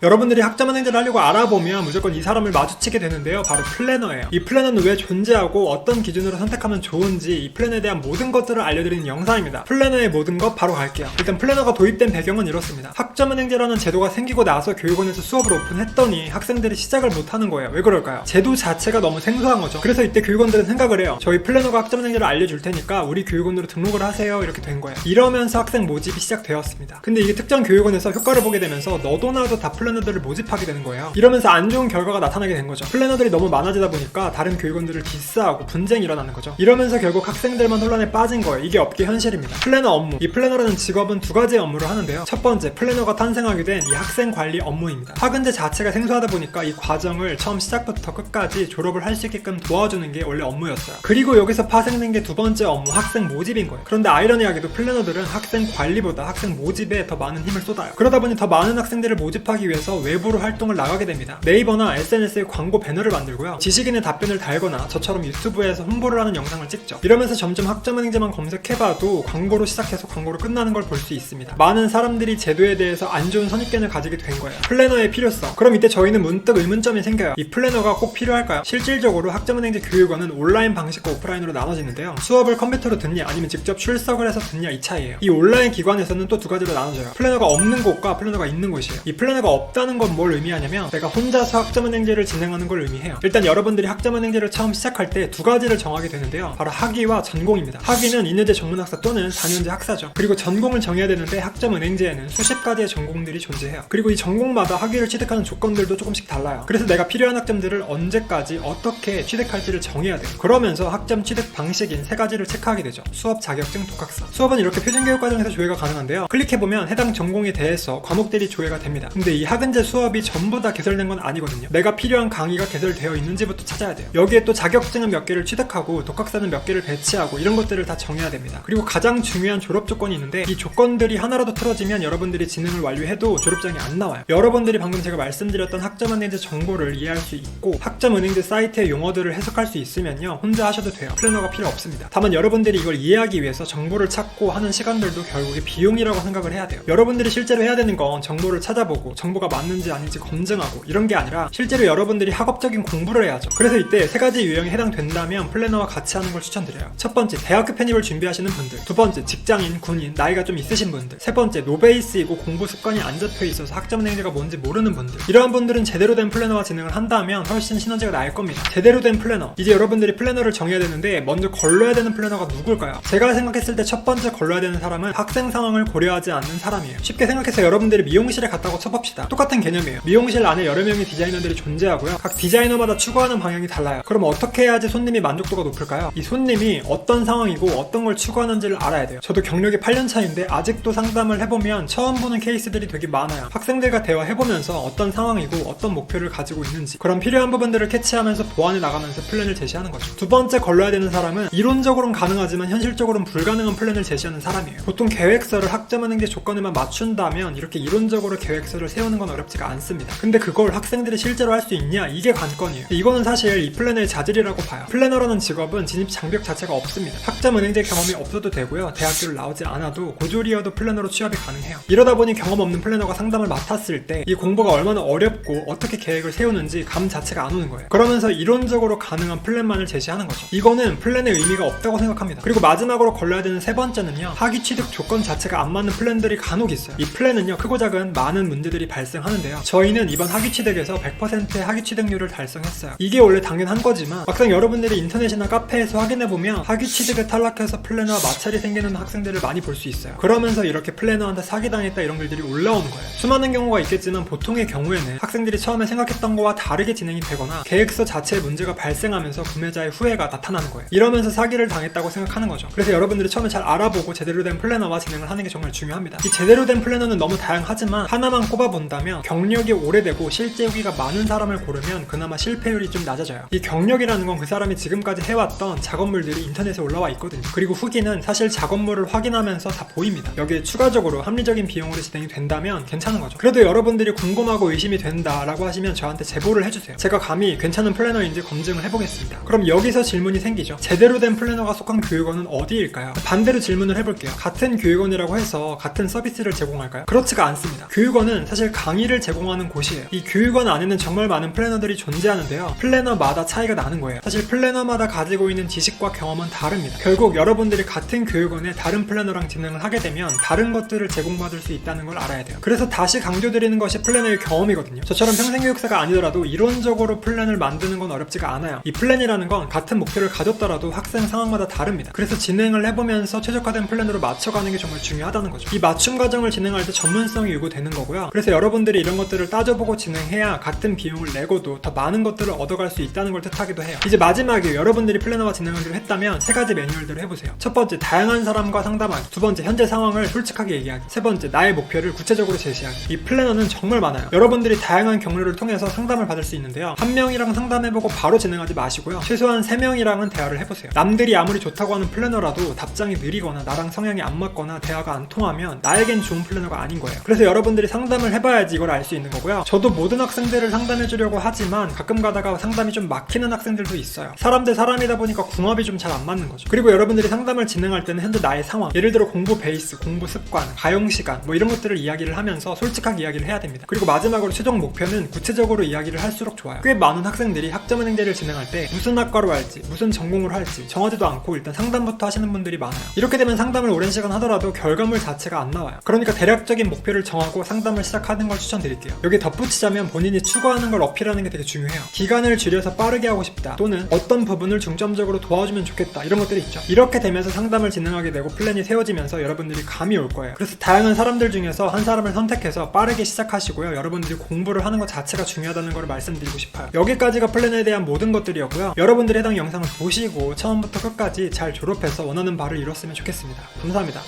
여러분들이 학점은행제를 하려고 알아보면 무조건 이 사람을 마주치게 되는데요. 바로 플래너예요. 이 플래너는 왜 존재하고 어떤 기준으로 선택하면 좋은지 이 플래너에 대한 모든 것들을 알려드리는 영상입니다. 플래너의 모든 것 바로 갈게요. 일단 플래너가 도입된 배경은 이렇습니다. 학점은행제라는 제도가 생기고 나서 교육원에서 수업을 오픈했더니 학생들이 시작을 못하는 거예요. 왜 그럴까요? 제도 자체가 너무 생소한 거죠. 그래서 이때 교육원들은 생각을 해요. 저희 플래너가 학점은행제를 알려줄 테니까 우리 교육원으로 등록을 하세요. 이렇게 된 거예요. 이러면서 학생 모집이 시작되었습니다. 근데 이게 특정 교육원에서 효과를 보게 되면서 너도 나도 다 플래너들을 모집하게 되는 거예요. 이러면서 안 좋은 결과가 나타나게 된 거죠. 플래너들이 너무 많아지다 보니까 다른 교육원들을 디스하고 분쟁이 일어나는 거죠. 이러면서 결국 학생들만 혼란에 빠진 거예요. 이게 업계 현실입니다. 플래너 업무. 이 플래너라는 직업은 두 가지의 업무를 하는데요. 첫 번째, 플래너가 탄생하게 된 이 학생 관리 업무입니다. 학은제 자체가 생소하다 보니까 이 과정을 처음 시작부터 끝까지 졸업을 할 수 있게끔 도와주는 게 원래 업무였어요. 그리고 여기서 파생된 게 두 번째 업무, 학생 모집인 거예요. 그런데 아이러니하게도 플래너들은 학생 관리보다 학생 모집에 더 많은 힘을 쏟아요. 그러다 보니 더 많은 학생들을 모집하기 위해서 외부로 활동을 나가게 됩니다. 네이버나 SNS에 광고 배너를 만들고요. 지식인의 답변을 달거나 저처럼 유튜브에서 홍보를 하는 영상을 찍죠. 이러면서 점점 학점은행제만 검색해봐도 광고로 시작해서 광고로 끝나는 걸 볼 수 있습니다. 많은 사람들이 제도에 대해서 안 좋은 선입견을 가지게 된 거예요. 플래너의 필요성. 그럼 이때 저희는 문득 의문점이 생겨요. 이 플래너가 꼭 필요할까요? 실질적으로 학점은행제 교육원은 온라인 방식과 오프라인으로 나눠지는데요. 수업을 컴퓨터로 듣냐 아니면 직접 출석을 해서 듣냐 이 차이예요. 이 온라인 기관에서는 또 두 가지로 나눠져요. 플래너가 없는 곳과 플래너가 있는 곳이에요. 이 플래너가 없다는 건 뭘 의미하냐면 내가 혼자서 학점은행제를 진행하는 걸 의미해요. 일단 여러분들이 학점은행제를 처음 시작할 때 두 가지를 정하게 되는데요. 바로 학위와 전공입니다. 학위는 인여제 전문학사 또는 4년제 학사죠. 그리고 전공을 정해야 되는데 학점은행제에는 수십 가지의 전공들이 존재해요. 그리고 이 전공마다 학위를 취득하는 조건들도 조금씩 달라요. 그래서 내가 필요한 학점들을 언제까지 어떻게 취득할지를 정해야 돼요. 그러면서 학점 취득 방식인 세 가지를 체크하게 되죠. 수업, 자격증, 독학사. 수업은 이렇게 표준교육과정에서 조회가 가능한데요. 클릭해보면 해당 전공에 대해서 과목들이 조회가 됩니다. 근데 이 학은제 수업이 전부 다 개설된 건 아니거든요. 내가 필요한 강의가 개설되어 있는지부터 찾아야 돼요. 여기에 또 자격증은 몇 개를 취득하고 독학사는 몇 개를 배치하고 이런 것들을 다 정해야 됩니다. 그리고 가장 중요한 졸업 조건이 있는데 이 조건들이 하나라도 틀어지면 여러분들이 진행을 완료해도 졸업장이 안 나와요. 여러분들이 방금 제가 말씀드렸던 학점은행제 정보를 이해할 수 있고 학점은행제 사이트의 용어들을 해석할 수 있으면요 혼자 하셔도 돼요. 플래너가 필요 없습니다. 다만 여러분들이 이걸 이해하기 위해서 정보를 찾고 하는 시간들도 결국에 비용이라고 생각을 해야 돼요. 여러분들이 실제로 해야 되는 건 정보를 찾아보고 정보가 맞는지 아닌지 검증하고 이런 게 아니라 실제로 여러분들이 학업적인 공부를 해야죠. 그래서 이때 세 가지 유형에 해당된다면 플래너와 같이 하는 걸 추천드려요. 첫 번째, 대학교 편입을 준비하시는 분들. 두 번째, 직장인, 군인, 나이가 좀 있으신 분들. 세 번째, 노베이스이고 공부 습관이 안 잡혀 있어서 학점은행제가 뭔지 모르는 분들. 이러한 분들은 제대로 된 플래너와 진행을 한다면 훨씬 시너지가 날 겁니다. 제대로 된 플래너. 이제 여러분들이 플래너를 정해야 되는데 먼저 걸러야 되는 플래너가 누굴까요? 제가 생각했을 때 첫 번째 걸러야 되는 사람은 학생 상황을 고려하지 않는 사람이에요. 쉽게 생각해서 여러분들이 미용실에 갔다고 쳐봅시다. 똑같은 개념이에요. 미용실 안에 여러 명의 디자이너들이 존재하고요. 각 디자이너마다 추구하는 방향이 달라요. 그럼 어떻게 해야지 손님이 만족도가 높을까요? 이 손님이 어떤 상황이고 어떤 걸 추구하는지를 알아야 돼요. 저도 경력이 8년 차인데 아직도 상담을 해보면 처음 보는 케이스들이 되게 많아요. 학생들과 대화해보면서 어떤 상황이고 어떤 목표를 가지고 있는지 그런 필요한 부분들을 캐치하면서 보완해 나가면서 플랜을 제시하는 거죠. 두 번째 걸러야 되는 사람은 이론적으로는 가능하지만 현실적으로는 불가능한 플랜을 제시하는 사람이에요. 보통 계획서를 학점은행제 조건에만 맞춘다면 이렇게 이론적으로 계획서를 세우는 건 어렵지가 않습니다. 근데 그걸 학생들이 실제로 할 수 있냐? 이게 관건이에요. 이거는 사실 이 플래너의 자질이라고 봐요. 플래너라는 직업은 진입 장벽 자체가 없습니다. 학점은행제 경험이 없어도 되고요. 대학교를 나오지 않아도 고졸이어도 플래너로 취업이 가능해요. 이러다 보니 경험 없는 플래너가 상담을 맡았을 때 이 공부가 얼마나 어렵고 어떻게 계획을 세우는지 감 자체가 안 오는 거예요. 그러면서 이론적으로 가능한 플랜만을 제시하는 거죠. 이거는 플랜의 의미가 없다고 생각합니다. 그리고 마지막으로 걸러야 되는 세 번째는요. 학위 취득 조건 자체가 안 맞는 플랜들이 간혹 있어요. 이 플랜은요. 크고 작은 많은 문제들이 발생하는데요. 저희는 이번 학위 취득에서 100%의 학위 취득률을 달성했어요. 이게 원래 당연한 거지만 막상 여러분들이 인터넷이나 카페에서 확인해보면 학위 취득에 탈락해서 플래너와 마찰이 생기는 학생들을 많이 볼 수 있어요. 그러면서 이렇게 플래너한테 사기당했다 이런 글들이 올라오는 거예요. 수많은 경우가 있겠지만 보통의 경우에는 학생들이 처음에 생각했던 거와 다르게 진행이 되거나 계획서 자체에 문제가 발생하면서 구매자의 후회가 나타나는 거예요. 이러면서 사기를 당했다고 생각하는 거죠. 그래서 여러분들이 처음에 잘 알아보고 제대로 된 플래너와 진행을 하는 게 정말 중요합니다. 이 제대로 된 플래너는 너무 다양하지만 하나만 꼽아본다면 경력이 오래되고 실제 후기가 많은 사람을 고르면 그나마 실패율이 좀 낮아져요. 이 경력이라는 건 그 사람이 지금까지 해왔던 작업물들이 인터넷에 올라와 있거든요. 그리고 후기는 사실 작업물을 확인하면서 다 보입니다. 여기에 추가적으로 합리적인 비용으로 진행이 된다면 괜찮은 거죠. 그래도 여러분들이 궁금하고 의심이 된다라고 하시면 저한테 제보를 해주세요. 제가 감히 괜찮은 플래너인지 검증을 해보겠습니다. 그럼 여기서 질문이 생기죠. 제대로 된 플래너가 속한 교육원은 어디일까요? 반대로 질문을 해볼게요. 같은 교육원이라고 해서 같은 서비스를 제공할까요? 그렇지가 않습니다. 교육원은 사실 강의를 제공하는 곳이에요. 이 교육원 안에는 정말 많은 플래너들이 존재하는데요. 플래너마다 차이가 나는 거예요. 사실 플래너마다 가지고 있는 지식과 경험은 다릅니다. 결국 여러분들이 같은 교육원에 다른 플래너랑 진행을 하게 되면 다른 것들을 제공받을 수 있다는 걸 알아야 돼요. 그래서 다시 강조드리는 것이 플래너의 경험이거든요. 저처럼 평생교육사가 아니더라도 이론적으로 플랜을 만드는 건 어렵지가 않아요. 이 플랜이라는 건 같은 목표를 가졌더라도 학생 상황마다 다릅니다. 그래서 진행을 해보면서 최적화된 플랜으로 맞춰가는 게 정말 중요하다는 거죠. 이 맞춤 과정을 진행할 때 전문성이 요구되는 거고요. 그래서 여러분들이 이런 것들을 따져보고 진행해야 같은 비용을 내고도 더 많은 것들을 얻어갈 수 있다는 걸 뜻하기도 해요. 이제 마지막에 여러분들이 플래너와 진행하기로 했다면 세 가지 매뉴얼들을 해보세요. 첫 번째, 다양한 사람과 상담하기. 두 번째, 현재 상황을 솔직하게 얘기하기. 세 번째, 나의 목표를 구체적으로 제시하기. 이 플래너는 정말 많아요. 여러분들이 다양한 경로를 통해서 상담을 받을 수 있는데요. 한 명이랑 상담해보고 바로 진행하지 마시고요. 최소한 3명이랑은 대화를 해보세요. 남들이 아무리 좋다고 하는 플래너라도 답장이 느리거나 나랑 성향이 안 맞거나 대화가 안 통하면 나에겐 좋은 플래너가 아닌 거예요. 그래서 여러분들이 상담을 해봐야지 이걸 알 수 있는 거고요. 저도 모든 학생들을 상담해주려고 하지만 가끔 가다가 상담이 좀 막히는 학생들도 있어요. 사람 대 사람이다 보니까 궁합이 좀 잘 안 맞는 거죠. 그리고 여러분들이 상담을 진행할 때는 현재 나의 상황, 예를 들어 공부 베이스, 공부 습관, 가용 시간 뭐 이런 것들을 이야기를 하면서 솔직하게 이야기를 해야 됩니다. 그리고 마지막으로 최종 목표는 구체적으로 이야기를 할수록 좋아요. 꽤 많은 학생들이 학점은행제를 진행할 때 무슨 학과로 할지, 무슨 전공을 할지 정하지도 않고 일단 상담부터 하시는 분들이 많아요. 이렇게 되면 상담을 오랜 시간 하더라도 결과물 자체가 안 나와요. 그러니까 대략적인 목표를 정하고 상담을 시작하는 걸 추천드릴게요. 여기에 덧붙이자면 본인이 추구하는 걸 어필하는 게 되게 중요해요. 기간을 줄여서 빠르게 하고 싶다, 또는 어떤 부분을 중점적으로 도와주면 좋겠다, 이런 것들이 있죠. 이렇게 되면서 상담을 진행하게 되고 플랜이 세워지면서 여러분들이 감이 올 거예요. 그래서 다양한 사람들 중에서 한 사람을 선택해서 빠르게 시작하시고요. 여러분들이 공부를 하는 것 자체가 중요하다는 걸 말씀드리고 싶어요. 여기까지가 플랜에 대한 모든 것들이었고요. 여러분들이 해당 영상을 보시고 처음부터 끝까지 잘 졸업해서 원하는 바를 이뤘으면 좋겠습니다. 감사합니다.